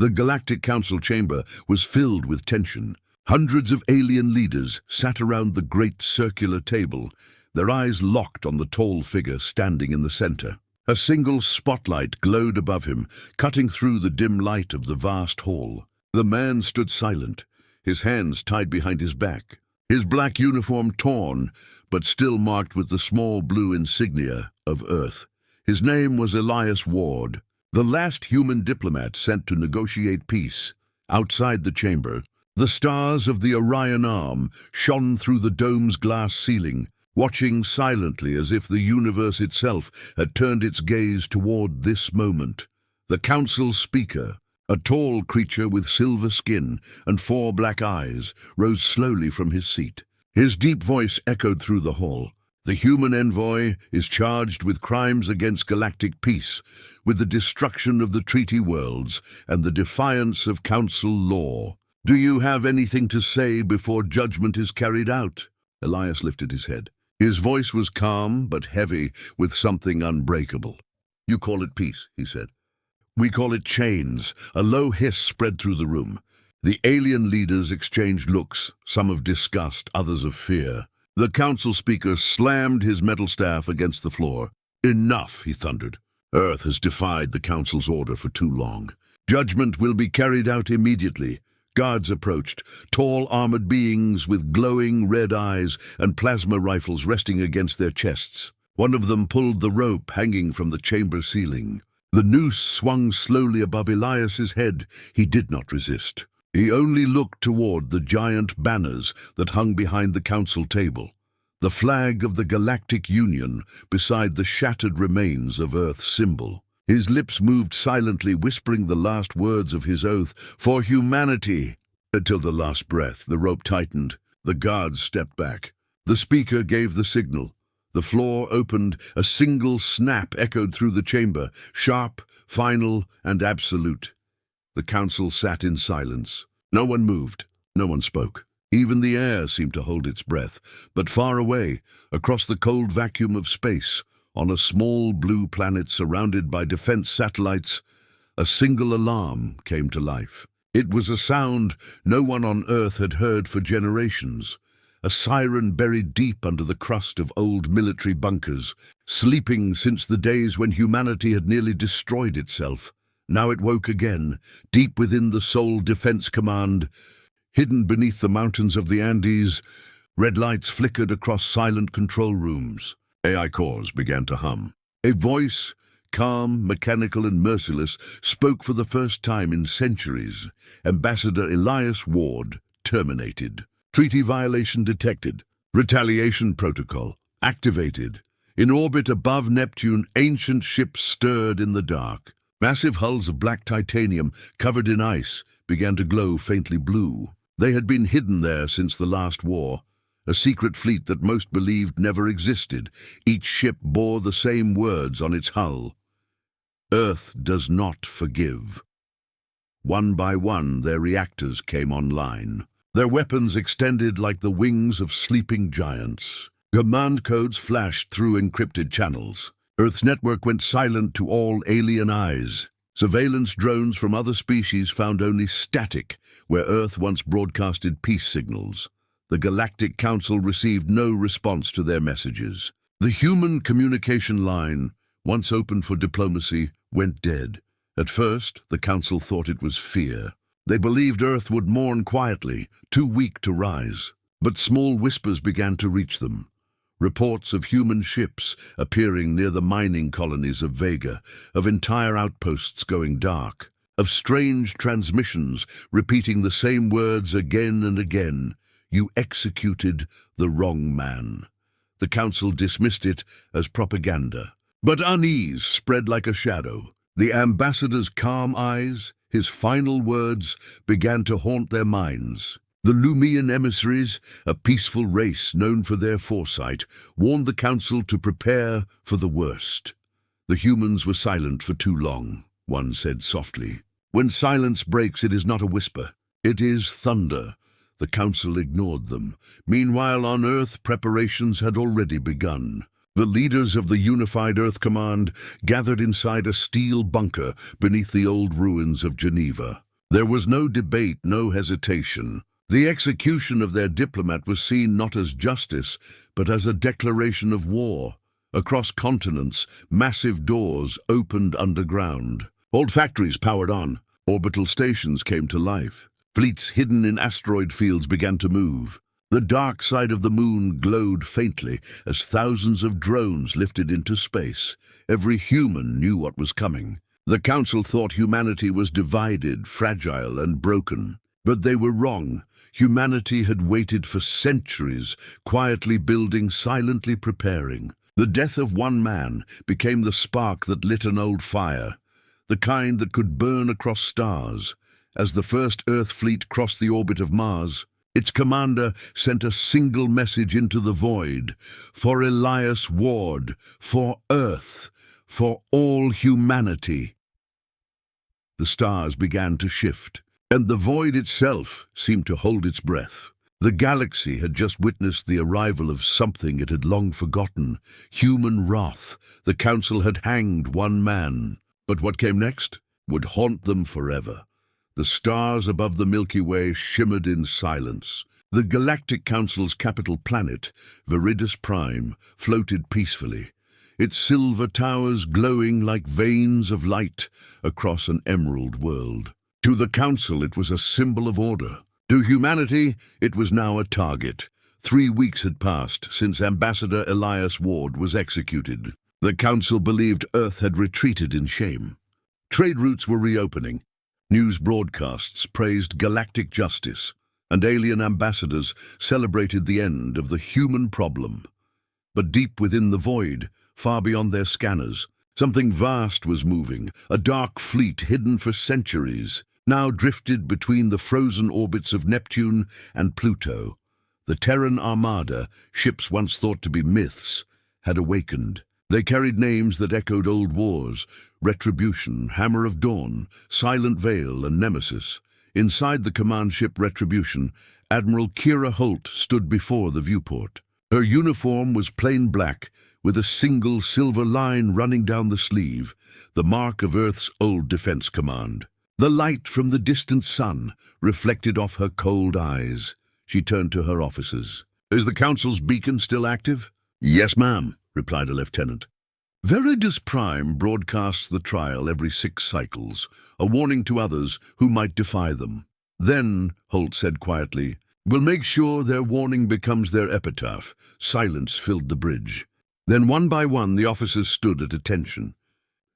The Galactic Council chamber was filled with tension. Hundreds of alien leaders sat around the great circular table, their eyes locked on the tall figure standing in the center. A single spotlight glowed above him, cutting through the dim light of the vast hall. The man stood silent, his hands tied behind his back, his black uniform torn, but still marked with the small blue insignia of Earth. His name was Elias Ward, the last human diplomat sent to negotiate peace. Outside the chamber, the stars of the Orion Arm shone through the dome's glass ceiling, watching silently as if the universe itself had turned its gaze toward this moment. The council speaker, a tall creature with silver skin and 4 black eyes, rose slowly from his seat. His deep voice echoed through the hall. The human envoy is charged with crimes against galactic peace, with the destruction of the treaty worlds and the defiance of council law. Do you have anything to say before judgment is carried out? Elias lifted his head. His voice was calm but heavy with something unbreakable. You call it peace, he said. We call it chains. A low hiss spread through the room. The alien leaders exchanged looks, some of disgust, others of fear. The council speaker slammed his metal staff against the floor. Enough, he thundered. Earth has defied the council's order for too long. Judgment will be carried out immediately. Guards approached, tall armored beings with glowing red eyes and plasma rifles resting against their chests. One of them pulled the rope hanging from the chamber ceiling. The noose swung slowly above Elias's head. He did not resist. He only looked toward the giant banners that hung behind the council table, the flag of the Galactic Union beside the shattered remains of Earth's symbol. His lips moved silently, whispering the last words of his oath, "For humanity." Until the last breath, the rope tightened. The guards stepped back. The speaker gave the signal. The floor opened. A single snap echoed through the chamber, sharp, final, and absolute. The council sat in silence. No one moved. No one spoke. Even the air seemed to hold its breath. But far away, across the cold vacuum of space, on a small blue planet surrounded by defense satellites, a single alarm came to life. It was a sound no one on Earth had heard for generations. A siren buried deep under the crust of old military bunkers, sleeping since the days when humanity had nearly destroyed itself. Now it woke again, deep within the Soul Defense Command. Hidden beneath the mountains of the Andes, red lights flickered across silent control rooms. AI cores began to hum. A voice, calm, mechanical, and merciless, spoke for the first time in centuries. Ambassador Elias Ward, terminated. Treaty violation detected. Retaliation protocol activated. In orbit above Neptune, ancient ships stirred in the dark. Massive hulls of black titanium, covered in ice, began to glow faintly blue. They had been hidden there since the last war, a secret fleet that most believed never existed. Each ship bore the same words on its hull: Earth does not forgive. One by one, their reactors came online. Their weapons extended like the wings of sleeping giants. Command codes flashed through encrypted channels. Earth's network went silent to all alien eyes. Surveillance drones from other species found only static where Earth once broadcasted peace signals. The Galactic Council received no response to their messages. The human communication line, once open for diplomacy, went dead. At first, the Council thought it was fear. They believed Earth would mourn quietly, too weak to rise. But small whispers began to reach them. Reports of human ships appearing near the mining colonies of Vega, of entire outposts going dark, of strange transmissions repeating the same words again and again: "You executed the wrong man." The Council dismissed it as propaganda. But unease spread like a shadow. The ambassador's calm eyes, his final words, began to haunt their minds. The Lumian emissaries, a peaceful race known for their foresight, warned the Council to prepare for the worst. The humans were silent for too long, one said softly. When silence breaks, it is not a whisper. It is thunder. The Council ignored them. Meanwhile, on Earth, preparations had already begun. The leaders of the Unified Earth Command gathered inside a steel bunker beneath the old ruins of Geneva. There was no debate, no hesitation. The execution of their diplomat was seen not as justice, but as a declaration of war. Across continents, massive doors opened underground. Old factories powered on. Orbital stations came to life. Fleets hidden in asteroid fields began to move. The dark side of the moon glowed faintly as thousands of drones lifted into space. Every human knew what was coming. The Council thought humanity was divided, fragile, and broken. But they were wrong. Humanity had waited for centuries, quietly building, silently preparing. The death of one man became the spark that lit an old fire, the kind that could burn across stars. As the first Earth fleet crossed the orbit of Mars, its commander sent a single message into the void: for Elias Ward, for Earth, for all humanity. The stars began to shift, and the void itself seemed to hold its breath. The galaxy had just witnessed the arrival of something it had long forgotten: human wrath. The Council had hanged one man. But what came next would haunt them forever. The stars above the Milky Way shimmered in silence. The Galactic Council's capital planet, Viridis Prime, floated peacefully, its silver towers glowing like veins of light across an emerald world. To the Council, it was a symbol of order. To humanity, it was now a target. 3 weeks had passed since Ambassador Elias Ward was executed. The Council believed Earth had retreated in shame. Trade routes were reopening. News broadcasts praised galactic justice, and alien ambassadors celebrated the end of the human problem. But deep within the void, far beyond their scanners, something vast was moving. A dark fleet hidden for centuries now drifted between the frozen orbits of Neptune and Pluto. The Terran Armada, ships once thought to be myths, had awakened. They carried names that echoed old wars: Retribution, Hammer of Dawn, Silent Veil, and Nemesis. Inside the command ship Retribution, Admiral Kira Holt stood before the viewport. Her uniform was plain black, with a single silver line running down the sleeve, the mark of Earth's old defense command. The light from the distant sun reflected off her cold eyes. She turned to her officers. "Is the Council's beacon still active?" "Yes, ma'am," replied a lieutenant. "Viridis Prime broadcasts the trial every 6 cycles, a warning to others who might defy them. Then," Holt said quietly, "we'll make sure their warning becomes their epitaph." Silence filled the bridge. Then one by one the officers stood at attention.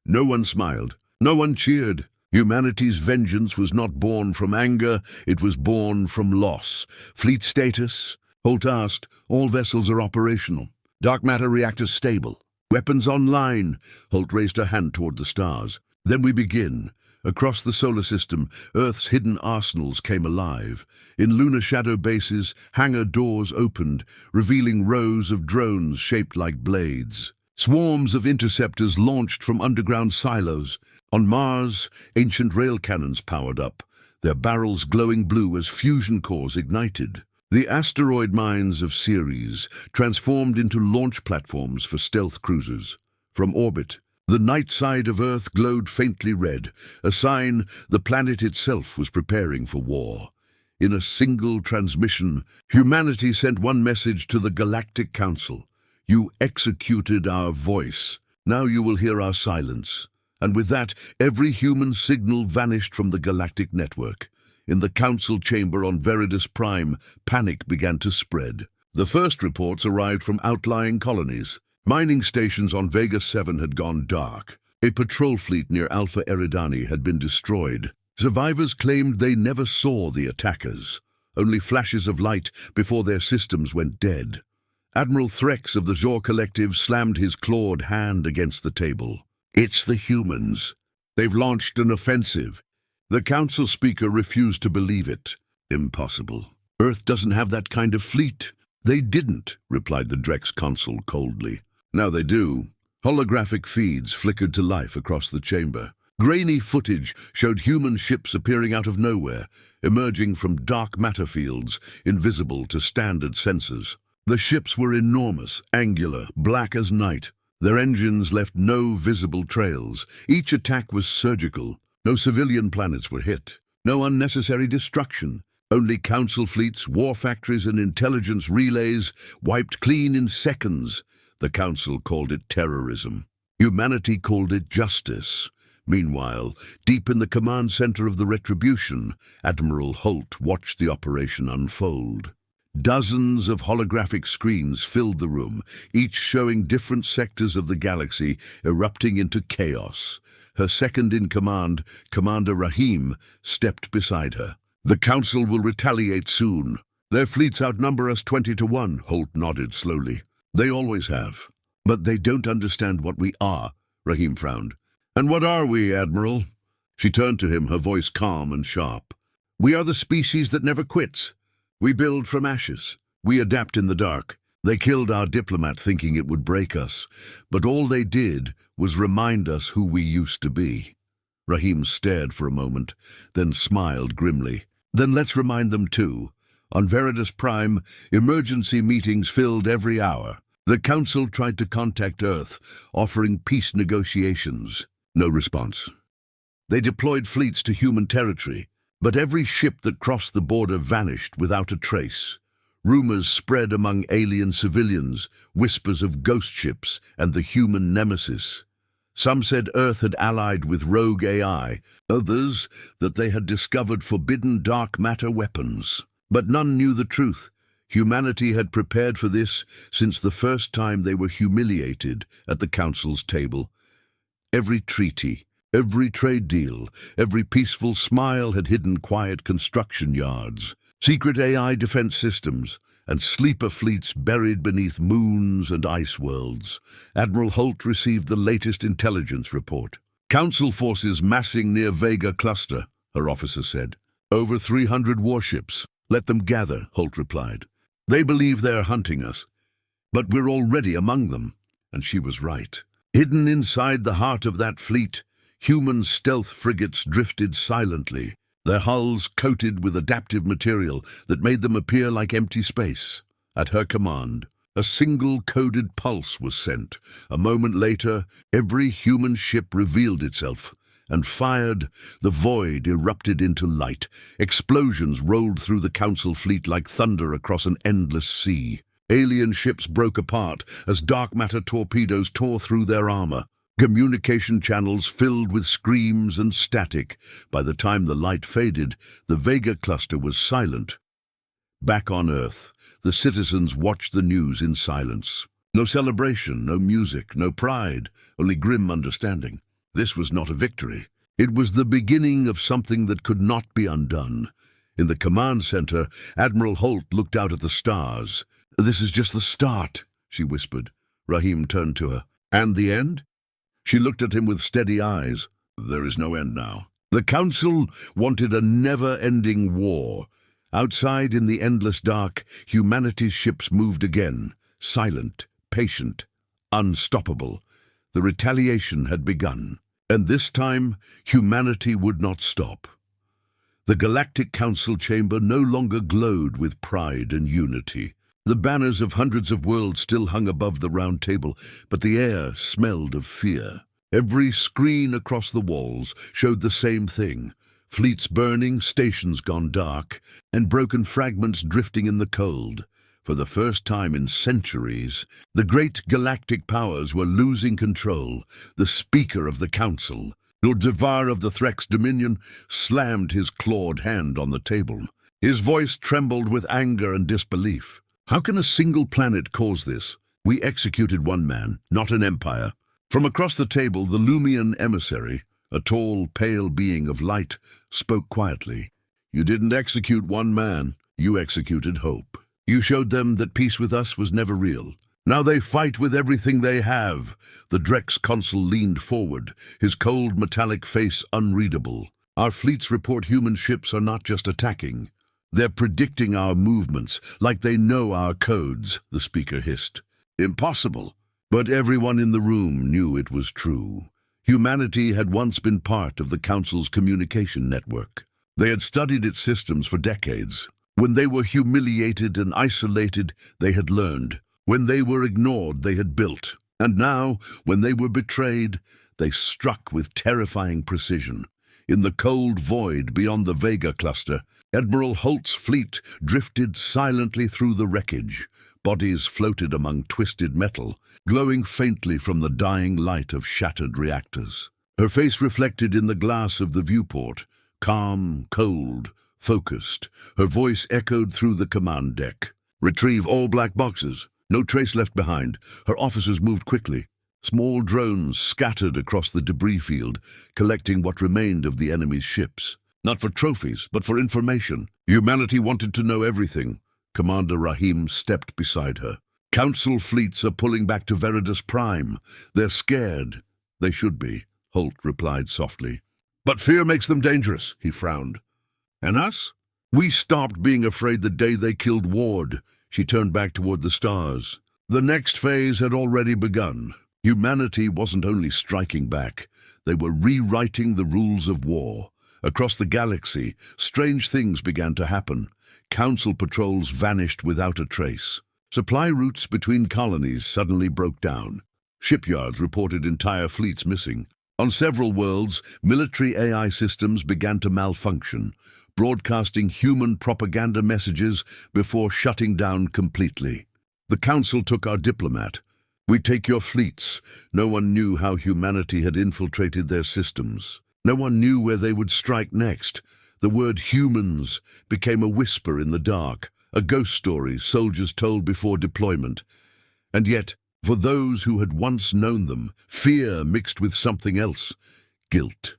No one smiled. No one cheered. Humanity's vengeance was not born from anger, it was born from loss. "Fleet status?" Holt asked. "All vessels are operational. Dark matter reactors stable. Weapons online." Holt raised her hand toward the stars. "Then we begin." Across the solar system, Earth's hidden arsenals came alive. In lunar shadow bases, hangar doors opened, revealing rows of drones shaped like blades. Swarms of interceptors launched from underground silos. On Mars, ancient rail cannons powered up, their barrels glowing blue as fusion cores ignited. The asteroid mines of Ceres transformed into launch platforms for stealth cruisers. From orbit, the night side of Earth glowed faintly red, a sign the planet itself was preparing for war. In a single transmission, humanity sent one message to the Galactic Council: "You executed our voice. Now you will hear our silence." And with that, every human signal vanished from the galactic network. In the Council chamber on Viridis Prime, panic began to spread. The first reports arrived from outlying colonies. Mining stations on Vega 7 had gone dark. A patrol fleet near Alpha Eridani had been destroyed. Survivors claimed they never saw the attackers, only flashes of light before their systems went dead. Admiral Threx of the Zor Collective slammed his clawed hand against the table. "It's the humans. They've launched an offensive." The Council speaker refused to believe it. "Impossible. Earth doesn't have that kind of fleet." "They didn't," replied the Drex consul coldly. "Now they do." Holographic feeds flickered to life across the chamber. Grainy footage showed human ships appearing out of nowhere, emerging from dark matter fields, invisible to standard sensors. The ships were enormous, angular, black as night. Their engines left no visible trails. Each attack was surgical. No civilian planets were hit. No unnecessary destruction. Only council fleets, war factories and intelligence relays wiped clean in seconds. The council called it terrorism. Humanity called it justice. Meanwhile, deep in the command center of the Retribution, Admiral Holt watched the operation unfold. Dozens of holographic screens filled the room, each showing different sectors of the galaxy erupting into chaos. Her second-in-command, Commander Rahim, stepped beside her. "The Council will retaliate soon. Their fleets outnumber us 20-1, Holt nodded slowly. "They always have. But they don't understand what we are," Rahim frowned. "And what are we, Admiral?" She turned to him, her voice calm and sharp. "We are the species that never quits. We build from ashes. We adapt in the dark. They killed our diplomat thinking it would break us, but all they did was remind us who we used to be." Rahim stared for a moment, then smiled grimly. "Then let's remind them too. On Veritas Prime, emergency meetings filled every hour. The Council tried to contact Earth, offering peace negotiations. No response. They deployed fleets to human territory, but every ship that crossed the border vanished without a trace. Rumors spread among alien civilians, whispers of ghost ships and the human nemesis. Some said Earth had allied with rogue AI, others that they had discovered forbidden dark matter weapons. But none knew the truth. Humanity had prepared for this since the first time they were humiliated at the Council's table. Every treaty, every trade deal, every peaceful smile had hidden quiet construction yards, secret AI defense systems, and sleeper fleets buried beneath moons and ice worlds. Admiral Holt received the latest intelligence report. "Council forces massing near Vega Cluster," her officer said. "Over 300 warships. Let them gather," Holt replied. "They believe they're hunting us, but we're already among them." And she was right. Hidden inside the heart of that fleet, human stealth frigates drifted silently, their hulls coated with adaptive material that made them appear like empty space. At her command, a single coded pulse was sent. A moment later, every human ship revealed itself and fired. The void erupted into light. Explosions rolled through the Council fleet like thunder across an endless sea. Alien ships broke apart as dark matter torpedoes tore through their armor. Communication channels filled with screams and static. By the time the light faded, the Vega cluster was silent. Back on Earth, the citizens watched the news in silence. No celebration, no music, no pride, only grim understanding. This was not a victory. It was the beginning of something that could not be undone. In the command center, Admiral Holt looked out at the stars. "This is just the start," she whispered. Rahim turned to her. "And the end?" She looked at him with steady eyes. "There is no end now." The Council wanted a never-ending war. Outside in the endless dark, humanity's ships moved again, silent, patient, unstoppable. The retaliation had begun, and this time humanity would not stop. The Galactic Council chamber no longer glowed with pride and unity. The banners of hundreds of worlds still hung above the round table, but the air smelled of fear. Every screen across the walls showed the same thing: fleets burning, stations gone dark, and broken fragments drifting in the cold. For the first time in centuries, the great galactic powers were losing control. The Speaker of the Council, Lord Zavar of the Threx Dominion, slammed his clawed hand on the table. His voice trembled with anger and disbelief. "How can a single planet cause this? We executed one man, not an empire." From across the table, the Lumian emissary, a tall, pale being of light, spoke quietly. "You didn't execute one man. You executed hope. You showed them that peace with us was never real. Now they fight with everything they have." The Drex consul leaned forward, his cold metallic face unreadable. "Our fleets report human ships are not just attacking. They're predicting our movements, like they know our codes," the speaker hissed. "Impossible." But everyone in the room knew it was true. Humanity had once been part of the Council's communication network. They had studied its systems for decades. When they were humiliated and isolated, they had learned. When they were ignored, they had built. And now, when they were betrayed, they struck with terrifying precision. In the cold void beyond the Vega cluster, Admiral Holt's fleet drifted silently through the wreckage. Bodies floated among twisted metal, glowing faintly from the dying light of shattered reactors. Her face reflected in the glass of the viewport, calm, cold, focused. Her voice echoed through the command deck. "Retrieve all black boxes. No trace left behind." Her officers moved quickly. Small drones scattered across the debris field, collecting what remained of the enemy's ships. Not for trophies, but for information. Humanity wanted to know everything. Commander Rahim stepped beside her. "Council fleets are pulling back to Veridus Prime. They're scared." "They should be," Holt replied softly. "But fear makes them dangerous," he frowned. "And us? We stopped being afraid the day they killed Ward." She turned back toward the stars. The next phase had already begun. Humanity wasn't only striking back, they were rewriting the rules of war. Across the galaxy, strange things began to happen. Council patrols vanished without a trace. Supply routes between colonies suddenly broke down. Shipyards reported entire fleets missing. On several worlds, military AI systems began to malfunction, broadcasting human propaganda messages before shutting down completely. The Council took our Diplomat. "We take your fleets." No one knew how humanity had infiltrated their systems. No one knew where they would strike next. The word humans became a whisper in the dark, a ghost story soldiers told before deployment. And yet, for those who had once known them, fear mixed with something else: guilt.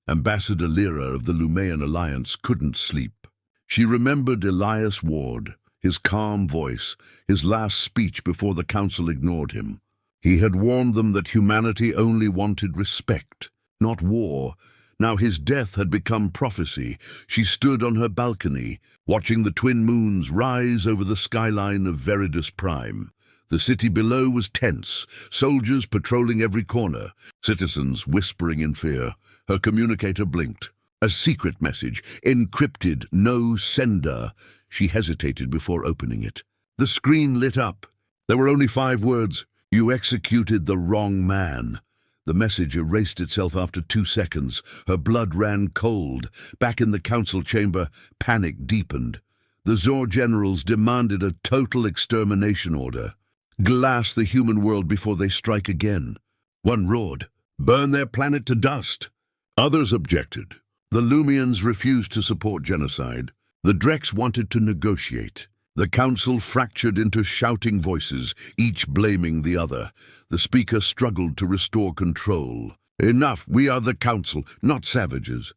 Ambassador Lyra of the Lumean Alliance couldn't sleep. She remembered Elias Ward, his calm voice, his last speech before the Council ignored him. He had warned them that humanity only wanted respect, not war. Now his death had become prophecy. She stood on her balcony, watching the twin moons rise over the skyline of Veridus Prime. The city below was tense, soldiers patrolling every corner, citizens whispering in fear. Her communicator blinked. A secret message, encrypted, no sender. She hesitated before opening it. The screen lit up. There were only 5 words. "You executed the wrong man." The message erased itself after 2 seconds. Her blood ran cold. Back in the council chamber, panic deepened. The Zor generals demanded a total extermination order. Glass the human world before they strike again. One roared, "Burn their planet to dust." Others objected. The Lumians refused to support genocide. The Drex wanted to negotiate. The council fractured into shouting voices, each blaming the other. The speaker struggled to restore control. "Enough, we are the council, not savages."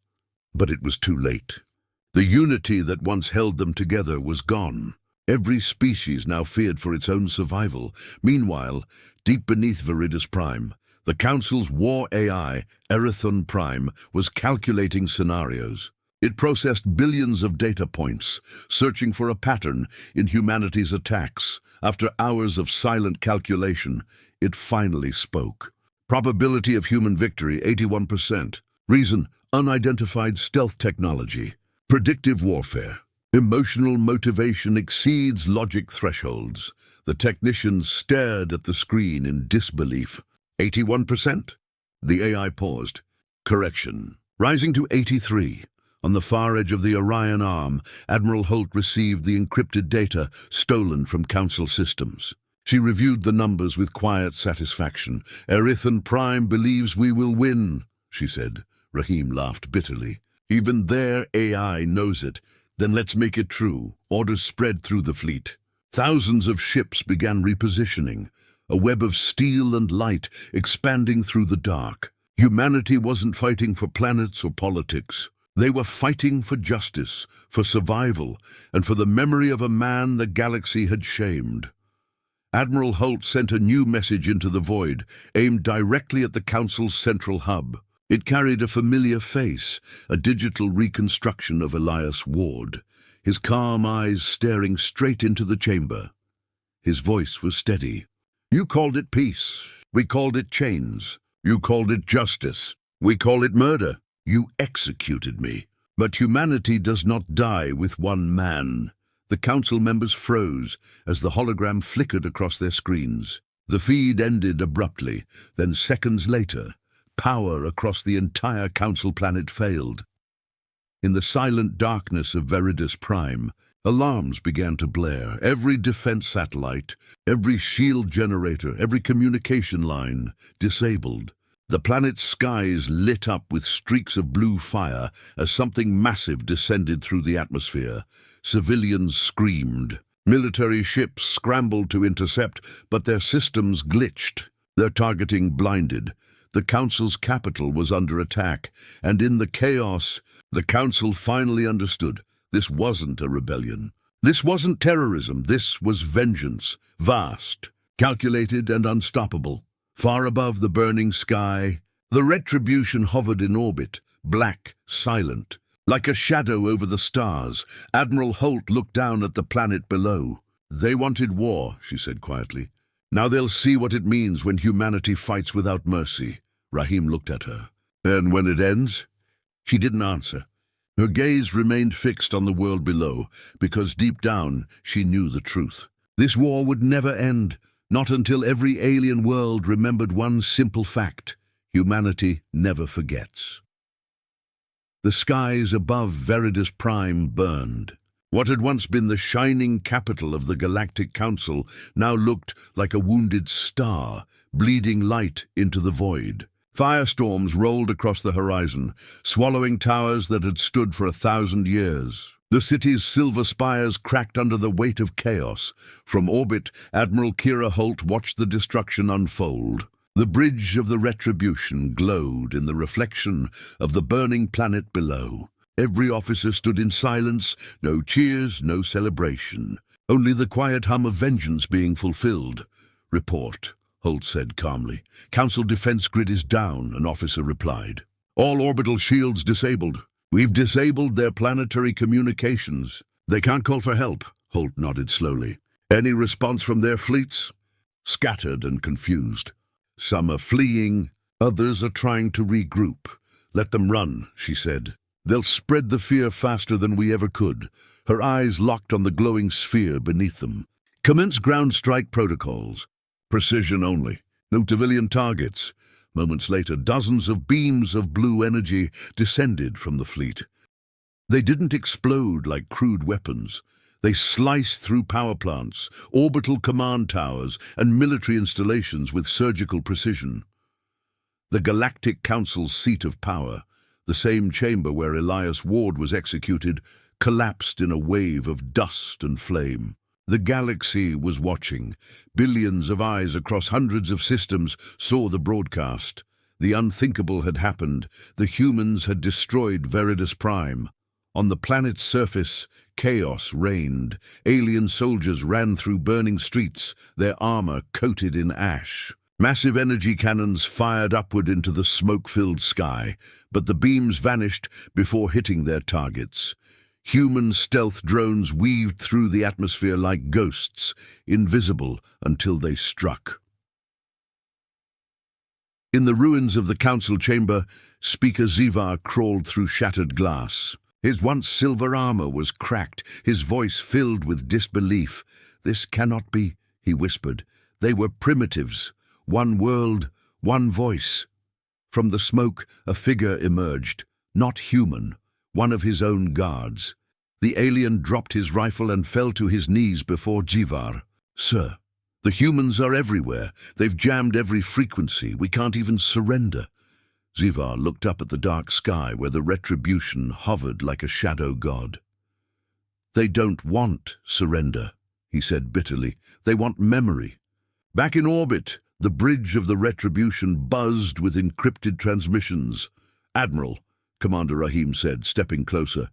But it was too late. The unity that once held them together was gone. Every species now feared for its own survival. Meanwhile, deep beneath Veridus Prime, the Council's war AI, Erithon Prime, was calculating scenarios. It processed billions of data points, searching for a pattern in humanity's attacks. After hours of silent calculation, it finally spoke. Probability of human victory, 81%. Reason, unidentified stealth technology. Predictive warfare. Emotional motivation exceeds logic thresholds. The technicians stared at the screen in disbelief. 81%? The AI paused. Correction. Rising to 83. On the far edge of the Orion Arm, Admiral Holt received the encrypted data stolen from Council systems. She reviewed the numbers with quiet satisfaction. "Erithon Prime believes we will win," she said. Rahim laughed bitterly. "Even their AI knows it. Then let's make it true." Orders spread through the fleet. Thousands of ships began repositioning, a web of steel and light expanding through the dark. Humanity wasn't fighting for planets or politics. They were fighting for justice, for survival, and for the memory of a man the galaxy had shamed. Admiral Holt sent a new message into the void, aimed directly at the Council's central hub. It carried a familiar face, a digital reconstruction of Elias Ward, his calm eyes staring straight into the chamber. His voice was steady. "You called it peace. We called it chains. You called it justice. We call it murder. You executed me. But humanity does not die with one man." The council members froze as the hologram flickered across their screens. The feed ended abruptly. Then seconds later, power across the entire Council planet failed. In the silent darkness of Veridus Prime, alarms began to blare. Every defense satellite, every shield generator, every communication line disabled. The planet's skies lit up with streaks of blue fire as something massive descended through the atmosphere. Civilians screamed. Military ships scrambled to intercept, but their systems glitched, their targeting blinded. The Council's capital was under attack, and in the chaos, the Council finally understood. This wasn't a rebellion. This wasn't terrorism. This was vengeance, vast, calculated and unstoppable. Far above the burning sky, the Retribution hovered in orbit, black, silent. Like a shadow over the stars, Admiral Holt looked down at the planet below. "They wanted war," she said quietly. "Now they'll see what it means when humanity fights without mercy." Rahim looked at her. "And when it ends?" She didn't answer. Her gaze remained fixed on the world below, because deep down she knew the truth. This war would never end, not until every alien world remembered one simple fact: humanity never forgets. The skies above Veridus Prime burned. What had once been the shining capital of the Galactic Council now looked like a wounded star, bleeding light into the void. Firestorms rolled across the horizon, swallowing towers that had stood for 1,000 years. The city's silver spires cracked under the weight of chaos. From orbit, Admiral Kira Holt watched the destruction unfold. The bridge of the Retribution glowed in the reflection of the burning planet below. Every officer stood in silence, no cheers, no celebration. Only the quiet hum of vengeance being fulfilled. "Report," Holt said calmly. "Council defense grid is down," an officer replied. "All orbital shields disabled. We've disabled their planetary communications. They can't call for help," Holt nodded slowly. "Any response from their fleets?" "Scattered and confused. Some are fleeing, others are trying to regroup." "Let them run," she said. "They'll spread the fear faster than we ever could." Her eyes locked on the glowing sphere beneath them. "Commence ground strike protocols. Precision only. No civilian targets." Moments later, dozens of beams of blue energy descended from the fleet. They didn't explode like crude weapons. They sliced through power plants, orbital command towers, and military installations with surgical precision. The Galactic Council's seat of power, the same chamber where Elias Ward was executed, collapsed in a wave of dust and flame. The galaxy was watching. Billions of eyes across hundreds of systems saw the broadcast. The unthinkable had happened. The humans had destroyed Veridus Prime. On the planet's surface, chaos reigned. Alien soldiers ran through burning streets, their armor coated in ash. Massive energy cannons fired upward into the smoke-filled sky, but the beams vanished before hitting their targets. Human stealth drones weaved through the atmosphere like ghosts, invisible until they struck. In the ruins of the council chamber, Speaker Zivar crawled through shattered glass. His once silver armor was cracked, his voice filled with disbelief. "This cannot be," he whispered. "They were primitives. One world, one voice." From the smoke, a figure emerged, not human, one of his own guards. The alien dropped his rifle and fell to his knees before Zivar. "Sir, the humans are everywhere. They've jammed every frequency. We can't even surrender." Zivar looked up at the dark sky where the Retribution hovered like a shadow god. "They don't want surrender," he said bitterly. "They want memory." Back in orbit, the bridge of the Retribution buzzed with encrypted transmissions. "Admiral," Commander Rahim said, stepping closer.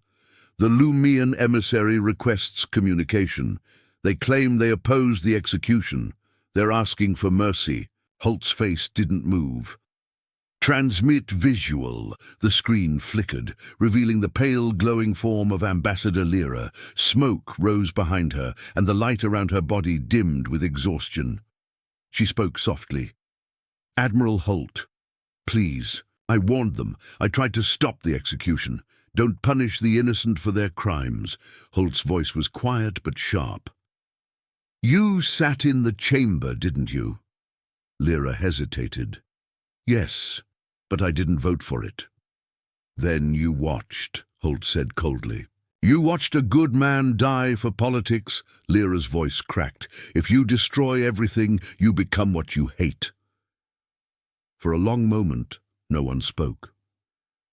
"The Lumian emissary requests communication. They claim they opposed the execution. They're asking for mercy." Holt's face didn't move. "Transmit visual." The screen flickered, revealing the pale, glowing form of Ambassador Lyra. Smoke rose behind her, and the light around her body dimmed with exhaustion. She spoke softly. "Admiral Holt, please. I warned them. I tried to stop the execution. Don't punish the innocent for their crimes." Holt's voice was quiet but sharp. "You sat in the chamber, didn't you?" Lyra hesitated. "Yes." But I didn't vote for it. Then you watched, Holt said coldly. You watched a good man die for politics, Lyra's voice cracked. If you destroy everything, you become what you hate. For a long moment, no one spoke.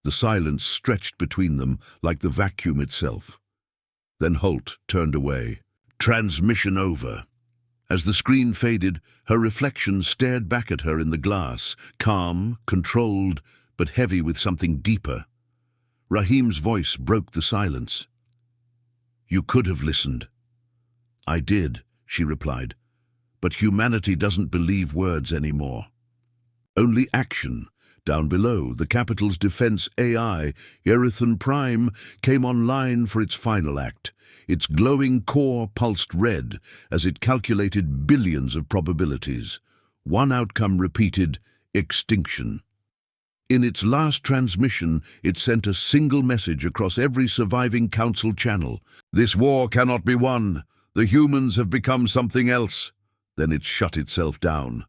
The silence stretched between them like the vacuum itself. Then Holt turned away. Transmission over. As the screen faded, her reflection stared back at her in the glass, calm, controlled, but heavy with something deeper. Rahim's voice broke the silence. You could have listened. I did, she replied. But humanity doesn't believe words anymore. Only action. Down below, the capital's defense AI, Erython Prime, came online for its final act. Its glowing core pulsed red as it calculated billions of probabilities. One outcome repeated: extinction. In its last transmission, it sent a single message across every surviving council channel. This war cannot be won. The humans have become something else. Then it shut itself down.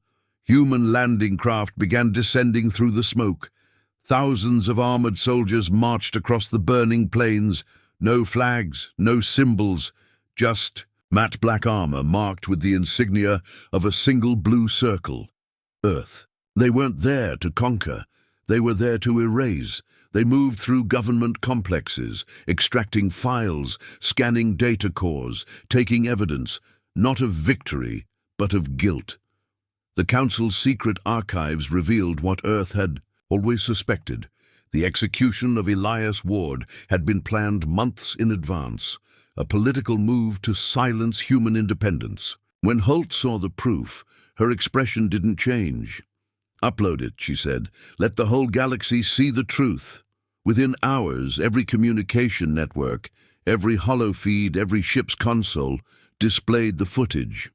Human landing craft began descending through the smoke. Thousands of armored soldiers marched across the burning plains. No flags, no symbols, just matte black armor marked with the insignia of a single blue circle. Earth. They weren't there to conquer. They were there to erase. They moved through government complexes, extracting files, scanning data cores, taking evidence, not of victory, but of guilt. The Council's secret archives revealed what Earth had always suspected. The execution of Elias Ward had been planned months in advance, a political move to silence human independence. When Holt saw the proof, her expression didn't change. Upload it, she said. Let the whole galaxy see the truth. Within hours, every communication network, every holofeed, every ship's console displayed the footage.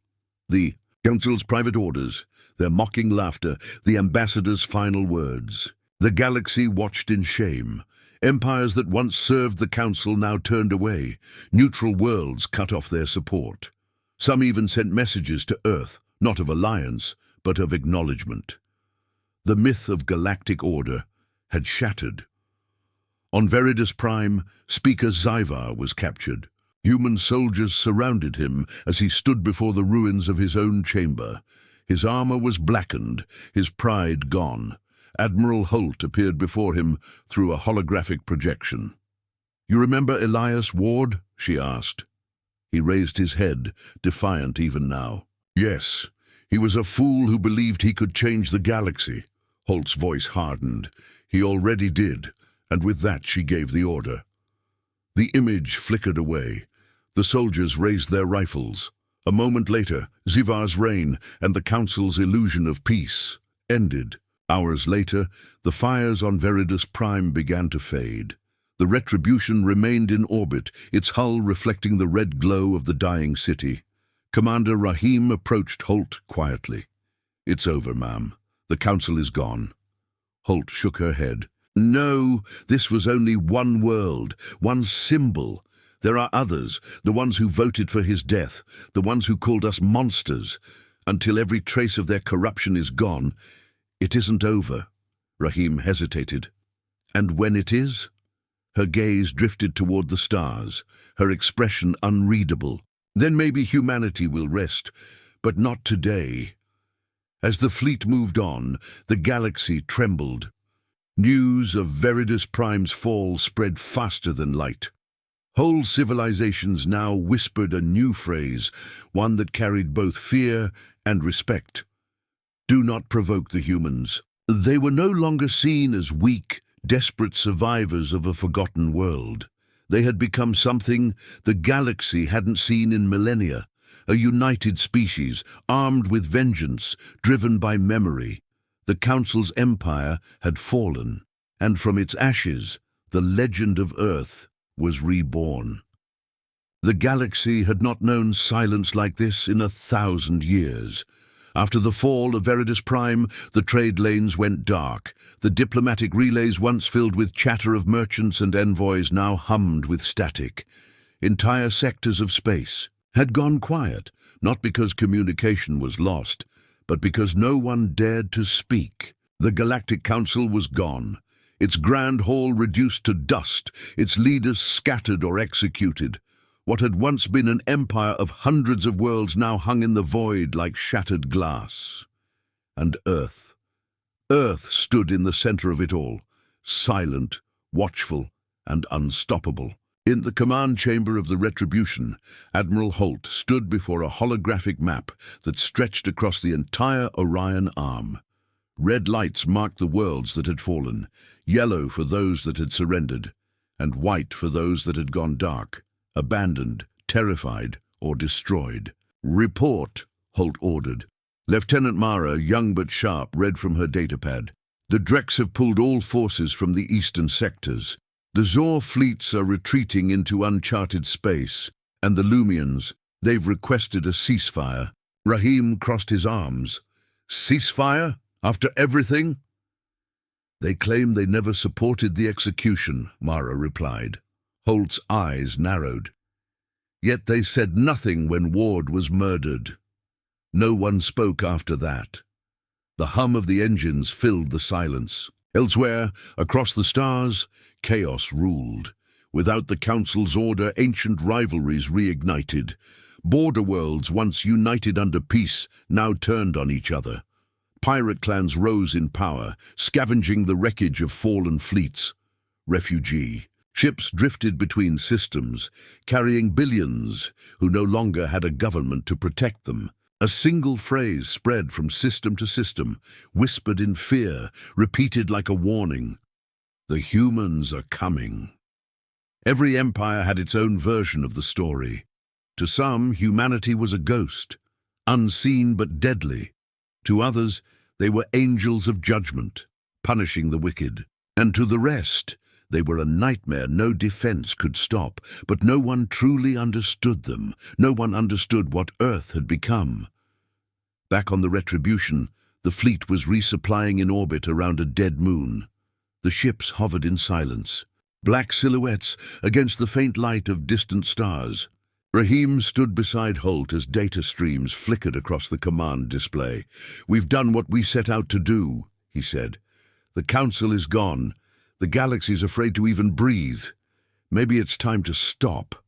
The Council's private orders, their mocking laughter, the ambassador's final words. The galaxy watched in shame. Empires that once served the Council now turned away. Neutral worlds cut off their support. Some even sent messages to Earth, not of alliance, but of acknowledgement. The myth of galactic order had shattered. On Veridus Prime, Speaker Zyvar was captured. Human soldiers surrounded him as he stood before the ruins of his own chamber. His armor was blackened, his pride gone. Admiral Holt appeared before him through a holographic projection. You remember Elias Ward? She asked. He raised his head, defiant even now. Yes, he was a fool who believed he could change the galaxy. Holt's voice hardened. He already did, and with that she gave the order. The image flickered away. The soldiers raised their rifles. A moment later, Zyvar's reign and the Council's illusion of peace ended. Hours later, the fires on Veridus Prime began to fade. The Retribution remained in orbit, its hull reflecting the red glow of the dying city. Commander Rahim approached Holt quietly. It's over, ma'am. The Council is gone. Holt shook her head. No, this was only one world, one symbol. There are others, the ones who voted for his death, the ones who called us monsters. Until every trace of their corruption is gone, it isn't over. Rahim hesitated. And when it is? Her gaze drifted toward the stars, her expression unreadable. Then maybe humanity will rest, but not today. As the fleet moved on, the galaxy trembled. News of Veridus Prime's fall spread faster than light. Whole civilizations now whispered a new phrase, one that carried both fear and respect. Do not provoke the humans. They were no longer seen as weak, desperate survivors of a forgotten world. They had become something the galaxy hadn't seen in millennia, a united species, armed with vengeance, driven by memory. The Council's empire had fallen, and from its ashes, the legend of Earth was reborn. The galaxy had not known silence like this in 1,000 years. After the fall of Veridus Prime, the trade lanes went dark. The diplomatic relays, once filled with chatter of merchants and envoys, now hummed with static. Entire sectors of space had gone quiet, not because communication was lost, but because no one dared to speak. The Galactic Council was gone, its grand hall reduced to dust, its leaders scattered or executed. What had once been an empire of hundreds of worlds now hung in the void like shattered glass. And Earth. Earth stood in the center of it all, silent, watchful, and unstoppable. In the command chamber of the Retribution, Admiral Holt stood before a holographic map that stretched across the entire Orion arm. Red lights marked the worlds that had fallen, yellow for those that had surrendered, and white for those that had gone dark, abandoned, terrified, or destroyed. "Report," Holt ordered. Lieutenant Mara, young but sharp, read from her datapad. "The Drex have pulled all forces from the eastern sectors. The Zor fleets are retreating into uncharted space, and the Lumians, they've requested a ceasefire." Rahim crossed his arms. "Ceasefire? After everything?" "They claim they never supported the execution," Mara replied. Holt's eyes narrowed. "Yet they said nothing when Ward was murdered." No one spoke after that. The hum of the engines filled the silence. Elsewhere, across the stars, chaos ruled. Without the Council's order, ancient rivalries reignited. Border worlds, once united under peace, now turned on each other. Pirate clans rose in power, scavenging the wreckage of fallen fleets. Refugee ships drifted between systems, carrying billions who no longer had a government to protect them. A single phrase spread from system to system, whispered in fear, repeated like a warning. "The humans are coming." Every empire had its own version of the story. To some, humanity was a ghost, unseen but deadly. To others, they were angels of judgment, punishing the wicked. And to the rest, they were a nightmare no defense could stop, but no one truly understood them. No one understood what Earth had become. Back on the Retribution, the fleet was resupplying in orbit around a dead moon. The ships hovered in silence, black silhouettes against the faint light of distant stars. Rahim stood beside Holt as data streams flickered across the command display. "We've done what we set out to do," he said. "The Council is gone. The galaxy's afraid to even breathe. Maybe it's time to stop."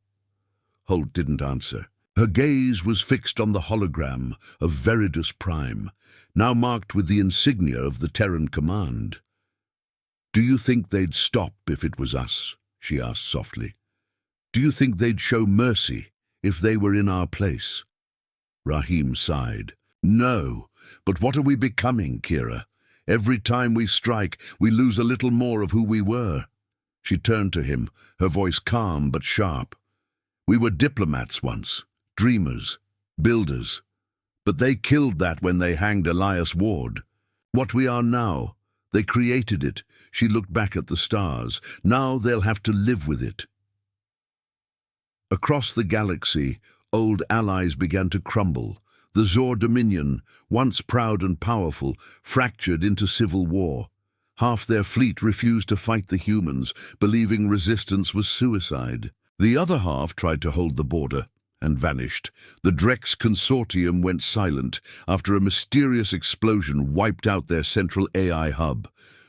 Holt didn't answer. Her gaze was fixed on the hologram of Veridus Prime, now marked with the insignia of the Terran Command. "Do you think they'd stop if it was us?" she asked softly. "Do you think they'd show mercy if they were in our place?" Rahim sighed. "No, but what are we becoming, Kira? Every time we strike, we lose a little more of who we were." She turned to him, her voice calm but sharp. "We were diplomats once, dreamers, builders. But they killed that when they hanged Elias Ward. What we are now, they created it." She looked back at the stars. "Now they'll have to live with it." Across the galaxy, old allies began to crumble. The Zor Dominion, once proud and powerful, fractured into civil war. Half their fleet refused to fight the humans, believing resistance was suicide. The other half tried to hold the border and vanished. The Drex Consortium went silent after a mysterious explosion wiped out their central AI hub.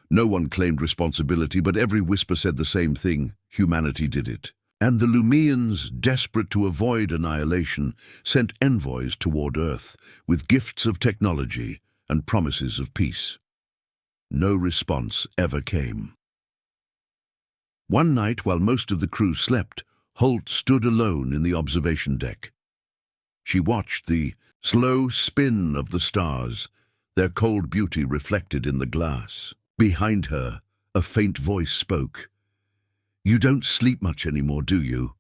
No one claimed responsibility, but every whisper said the same thing: humanity did it. And the Lumians, desperate to avoid annihilation, sent envoys toward Earth with gifts of technology and promises of peace. No response ever came. One night, while most of the crew slept, Holt stood alone in the observation deck. She watched the slow spin of the stars, their cold beauty reflected in the glass. Behind her, a faint voice spoke. "You don't sleep much anymore, do you?"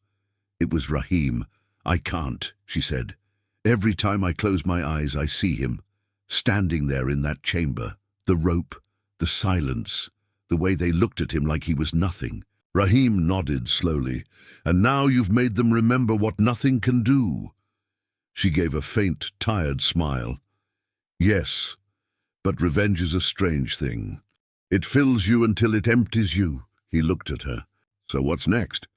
It was Rahim. "I can't," she said. "Every time I close my eyes, I see him, standing there in that chamber. The rope, the silence, the way they looked at him like he was nothing." Rahim nodded slowly. "And now you've made them remember what nothing can do." She gave a faint, tired smile. "Yes, but revenge is a strange thing. It fills you until it empties you." He looked at her. "So what's next?"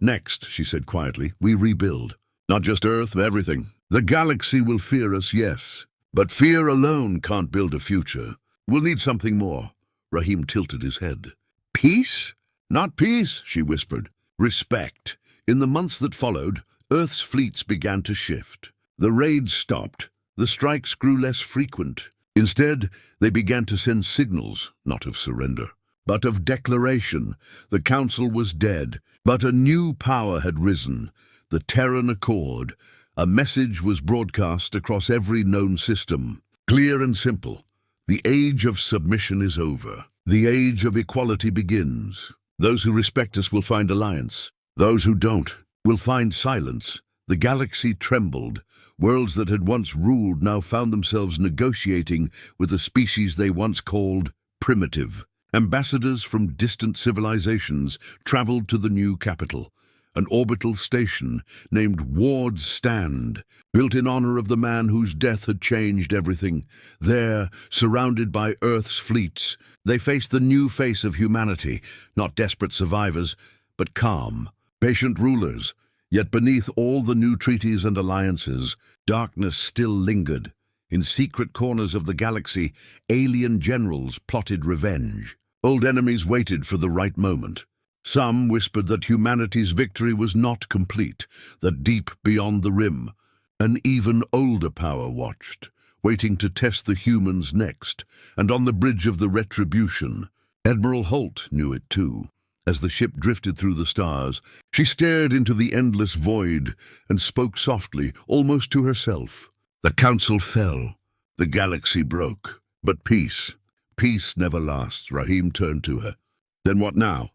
"Next," she said quietly, "we rebuild. Not just Earth, everything. The galaxy will fear us, yes, but fear alone can't build a future. We'll need something more. Rahim tilted his head. Peace? Not peace, she whispered. Respect. In the months that followed, Earth's fleets began to shift. The raids stopped. The strikes grew less frequent. Instead, they began to send signals, not of surrender, but of declaration. The Council was dead, but a new power had risen, the Terran Accord. A message was broadcast across every known system, clear and simple. The age of submission is over. The age of equality begins. Those who respect us will find alliance. Those who don't will find silence. The galaxy trembled. Worlds that had once ruled now found themselves negotiating with a species they once called primitive. Ambassadors from distant civilizations traveled to the new capital, an orbital station named Ward's Stand, built in honor of the man whose death had changed everything. There, surrounded by Earth's fleets, they faced the new face of humanity, not desperate survivors, but calm, patient rulers. Yet beneath all the new treaties and alliances, darkness still lingered. In secret corners of the galaxy, alien generals plotted revenge. Old enemies waited for the right moment. Some whispered that humanity's victory was not complete, that deep beyond the rim, an even older power watched, waiting to test the humans next. And on the bridge of the retribution, Admiral Holt knew it too. As the ship drifted through the stars, she stared into the endless void and spoke softly, almost to herself. The Council fell. The galaxy broke. But peace never lasts. Rahim turned to her. Then what now?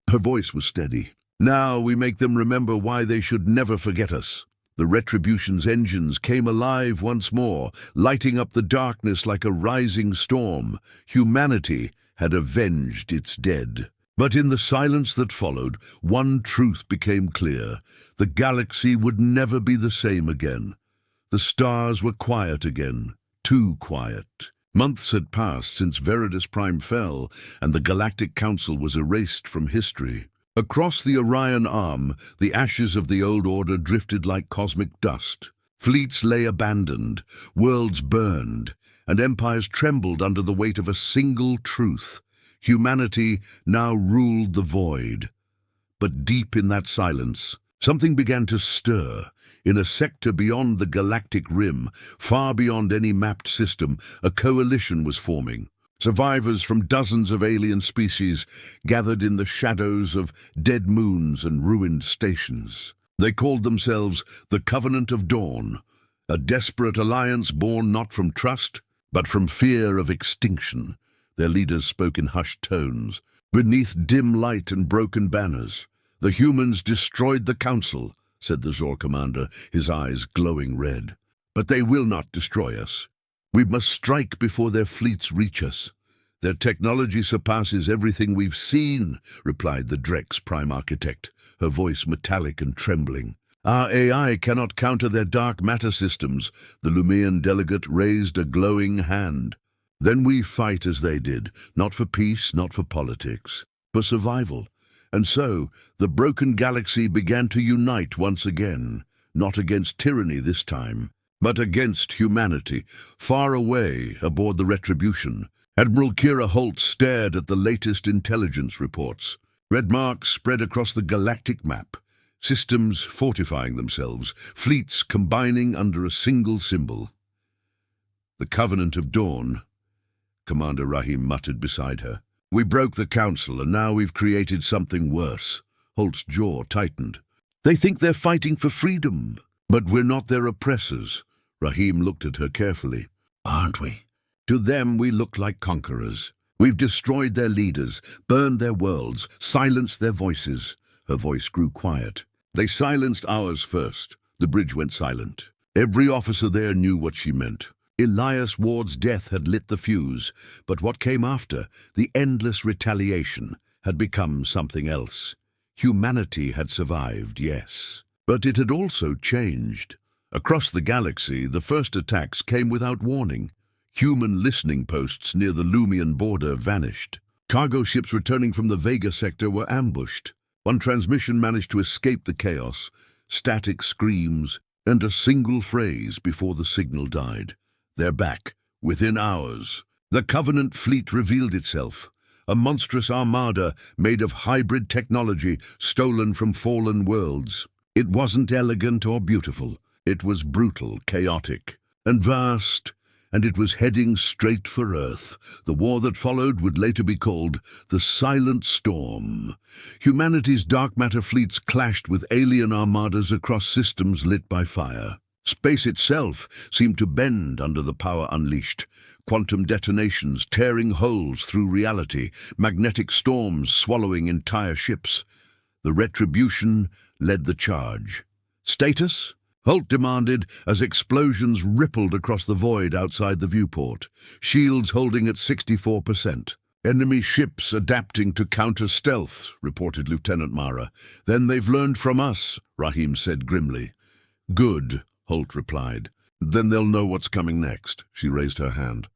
Her voice was steady. Now we make them remember why they should never forget us. The Retribution's engines came alive once more, lighting up the darkness like a rising storm. Humanity had avenged its dead. But in the silence that followed, one truth became clear. The galaxy would never be the same again. The stars were quiet again, too quiet. Months had passed since Veritas Prime fell, and the Galactic Council was erased from history. Across the Orion Arm, the ashes of the old order drifted like cosmic dust. Fleets lay abandoned, worlds burned, and empires trembled under the weight of a single truth. Humanity now ruled the void. But deep in that silence, something began to stir. In a sector beyond the galactic rim, far beyond any mapped system, a coalition was forming. Survivors from dozens of alien species gathered in the shadows of dead moons and ruined stations. They called themselves the Covenant of Dawn, a desperate alliance born not from trust, but from fear of extinction. Their leaders spoke in hushed tones. Beneath dim light and broken banners, the humans destroyed the Council, said the Zor commander, his eyes glowing red. But they will not destroy us. We must strike before their fleets reach us. Their technology surpasses everything we've seen, replied the Drex Prime Architect, her voice metallic and trembling. Our AI cannot counter their dark matter systems. The Lumian delegate raised a glowing hand. Then we fight as they did, not for peace, not for politics, for survival. And so, the broken galaxy began to unite once again, not against tyranny this time, but against humanity. Far away, aboard the Retribution, Admiral Kira Holt stared at the latest intelligence reports. Red marks spread across the galactic map, systems fortifying themselves, fleets combining under a single symbol. The Covenant of Dawn, Commander Rahim muttered beside her. We broke the Council, and now we've created something worse. Holt's jaw tightened. They think they're fighting for freedom, but we're not their oppressors. Rahim looked at her carefully. Aren't we? To them we look like conquerors. We've destroyed their leaders, burned their worlds, silenced their voices. Her voice grew quiet. They silenced ours first. The bridge went silent. Every officer there knew what she meant. Elias Ward's death had lit the fuse, but what came after, the endless retaliation, had become something else. Humanity had survived, yes, but it had also changed. Across the galaxy, the first attacks came without warning. Human listening posts near the Lumian border vanished. Cargo ships returning from the Vega sector were ambushed. One transmission managed to escape the chaos, static screams, and a single phrase before the signal died. They're back, within hours. The Covenant fleet revealed itself, a monstrous armada made of hybrid technology stolen from fallen worlds. It wasn't elegant or beautiful. It was brutal, chaotic, and vast, and it was heading straight for Earth. The war that followed would later be called the Silent Storm. Humanity's dark matter fleets clashed with alien armadas across systems lit by fire. Space itself seemed to bend under the power unleashed. Quantum detonations tearing holes through reality, magnetic storms swallowing entire ships. The Retribution led the charge. Status? Holt demanded as explosions rippled across the void outside the viewport, shields holding at 64%. Enemy ships adapting to counter-stealth, reported Lieutenant Mara. Then they've learned from us, Rahim said grimly. Good, Holt replied. Then they'll know what's coming next. She raised her hand.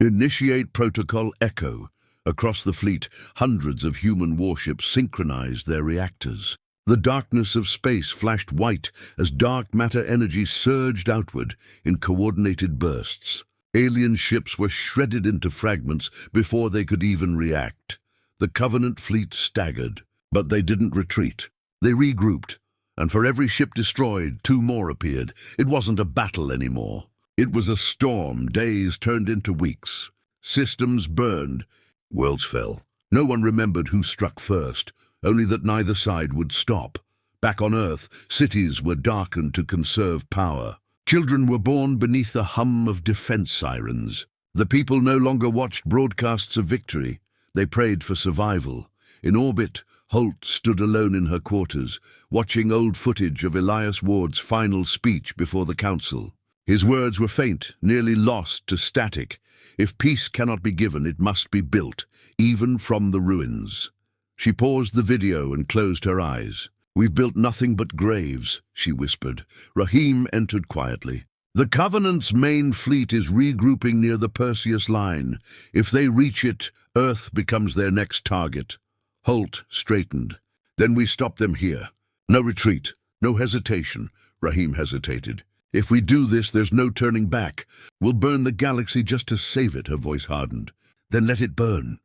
Initiate Protocol Echo. Across the fleet, hundreds of human warships synchronized their reactors. The darkness of space flashed white as dark matter energy surged outward in coordinated bursts. Alien ships were shredded into fragments before they could even react. The Covenant fleet staggered, but they didn't retreat. They regrouped, and for every ship destroyed, 2 more appeared. It wasn't a battle anymore. It was a storm. Days turned into weeks. Systems burned. Worlds fell. No one remembered who struck first, only that neither side would stop. Back on Earth, cities were darkened to conserve power. Children were born beneath the hum of defense sirens. The people no longer watched broadcasts of victory. They prayed for survival. In orbit, Holt stood alone in her quarters, watching old footage of Elias Ward's final speech before the Council. His words were faint, nearly lost to static. If peace cannot be given, it must be built, even from the ruins. She paused the video and closed her eyes. We've built nothing but graves, she whispered. Rahim entered quietly. The Covenant's main fleet is regrouping near the Perseus line. If they reach it, Earth becomes their next target. Holt straightened. Then we stop them here. No retreat, no hesitation. Rahim hesitated. If we do this, there's no turning back. We'll burn the galaxy just to save it, her voice hardened. Then let it burn.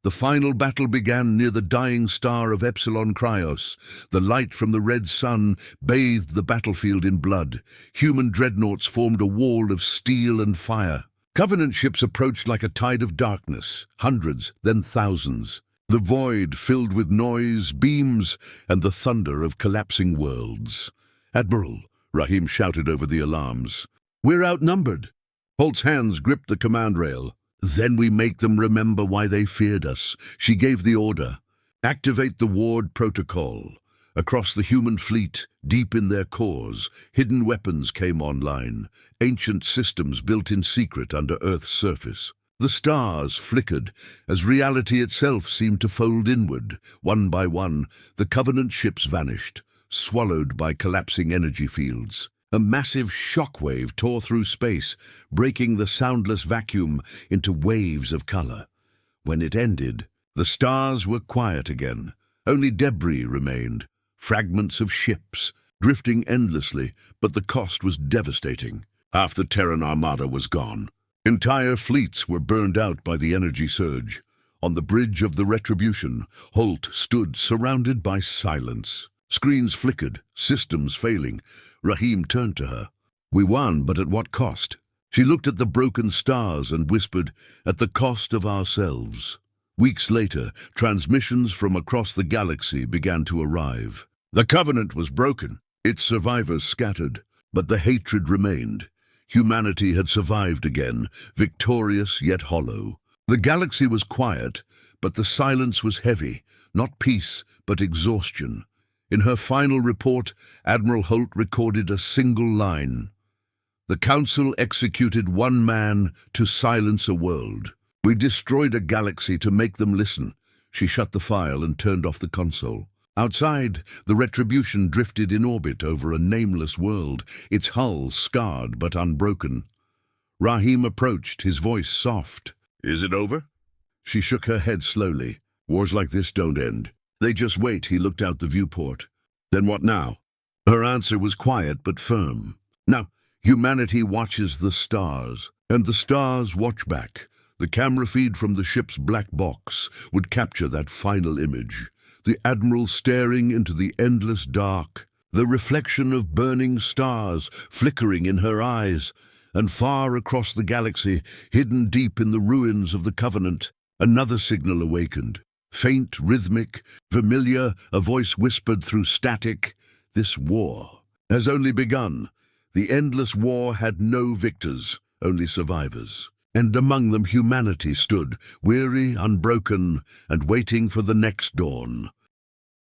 The final battle began near the dying star of Epsilon Cryos. The light from the red sun bathed the battlefield in blood. Human dreadnoughts formed a wall of steel and fire. Covenant ships approached like a tide of darkness, hundreds, then thousands. The void filled with noise, beams, and the thunder of collapsing worlds. Admiral, Rahim shouted over the alarms. We're outnumbered. Holt's hands gripped the command rail. Then we make them remember why they feared us. She gave the order. Activate the Ward Protocol. Across the human fleet, deep in their cores, hidden weapons came online, ancient systems built in secret under Earth's surface. The stars flickered as reality itself seemed to fold inward. One by one, the Covenant ships vanished, swallowed by collapsing energy fields. A massive shockwave tore through space, breaking the soundless vacuum into waves of color. When it ended, the stars were quiet again. Only debris remained, fragments of ships, drifting endlessly, but the cost was devastating. Half the Terran armada was gone. Entire fleets were burned out by the energy surge. On the bridge of the Retribution, Holt stood surrounded by silence. Screens flickered, systems failing. Rahim turned to her. We won, but at what cost? She looked at the broken stars and whispered, at the cost of ourselves. Weeks later, transmissions from across the galaxy began to arrive. The Covenant was broken, its survivors scattered, but the hatred remained. Humanity had survived again, victorious yet hollow. The galaxy was quiet, but the silence was heavy, not peace, but exhaustion. In her final report, Admiral Holt recorded a single line. The Council executed one man to silence a world. We destroyed a galaxy to make them listen. She shut the file and turned off the console. Outside, the Retribution drifted in orbit over a nameless world, its hull scarred but unbroken. Rahim approached, his voice soft. Is it over? She shook her head slowly. Wars like this don't end. They just wait, he looked out the viewport. Then what now? Her answer was quiet but firm. Now, humanity watches the stars, and the stars watch back. The camera feed from the ship's black box would capture that final image. The Admiral staring into the endless dark, the reflection of burning stars flickering in her eyes, and far across the galaxy, hidden deep in the ruins of the Covenant, another signal awakened. Faint, rhythmic, familiar, a voice whispered through static, "This war has only begun." The endless war had no victors, only survivors. And among them humanity stood, weary, unbroken, and waiting for the next dawn.